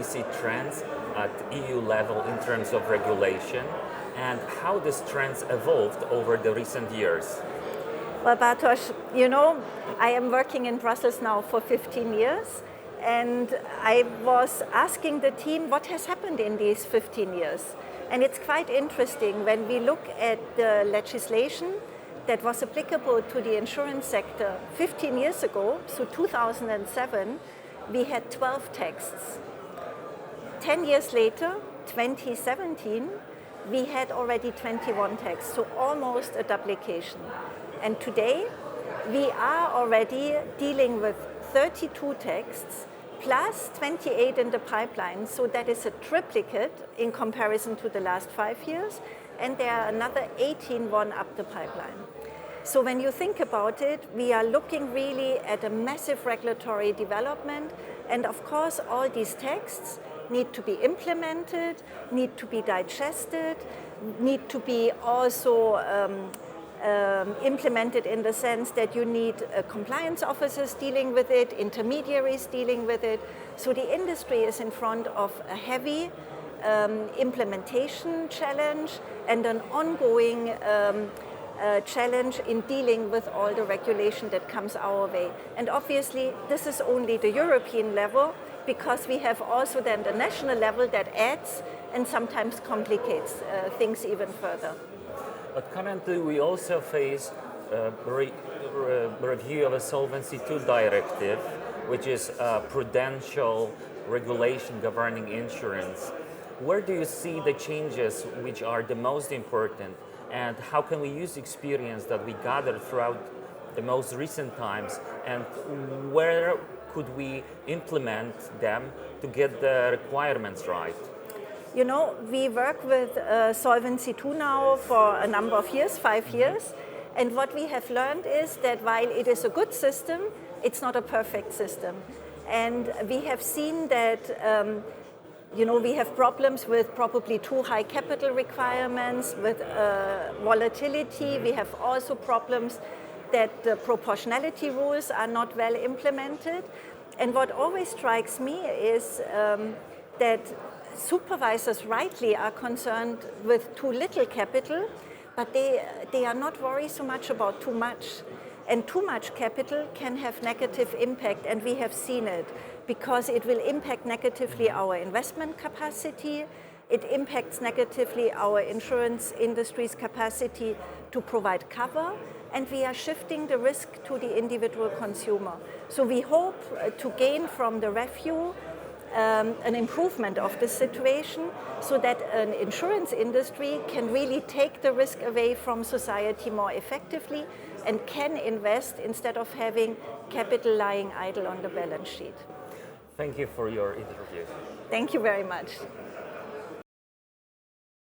see trends at EU level in terms of regulation and how these trends evolved over the recent years? Well, Bartosz, I am working in Brussels now for 15 years, and I was asking the team what has happened in these 15 years. And it's quite interesting when we look at the legislation that was applicable to the insurance sector 15 years ago, so 2007, we had 12 texts. 10 years later, 2017, we had already 21 texts, so almost a duplication. And today, we are already dealing with 32 texts, plus 28 in the pipeline, so that is a triplicate in comparison to the last 5 years, and there are another 18 up the pipeline. So when you think about it, we are looking really at a massive regulatory development, and of course all these texts need to be implemented, need to be digested, need to be also implemented in the sense that you need compliance officers dealing with it, intermediaries dealing with it. So the industry is in front of a heavy implementation challenge and an ongoing challenge in dealing with all the regulation that comes our way. And obviously, this is only the European level, because we have also then the national level that adds and sometimes complicates things even further. But currently, we also face a review of a Solvency II directive, which is a prudential regulation governing insurance. Where do you see the changes which are the most important, and how can we use experience that we gathered throughout the most recent times, and where could we implement them to get the requirements right? We work with Solvency II now for a number of years, 5 years, and what we have learned is that while it is a good system, it's not a perfect system. And we have seen that we have problems with probably too high capital requirements, with volatility. We have also problems that the proportionality rules are not well implemented. And what always strikes me is that supervisors rightly are concerned with too little capital, but they are not worried so much about too much. And too much capital can have negative impact, and we have seen it, because it will impact negatively our investment capacity, it impacts negatively our insurance industry's capacity to provide cover, and we are shifting the risk to the individual consumer. So we hope to gain from the review an improvement of the situation, so that an insurance industry can really take the risk away from society more effectively and can invest instead of having capital lying idle on the balance sheet. Thank you for your interview. Thank you very much.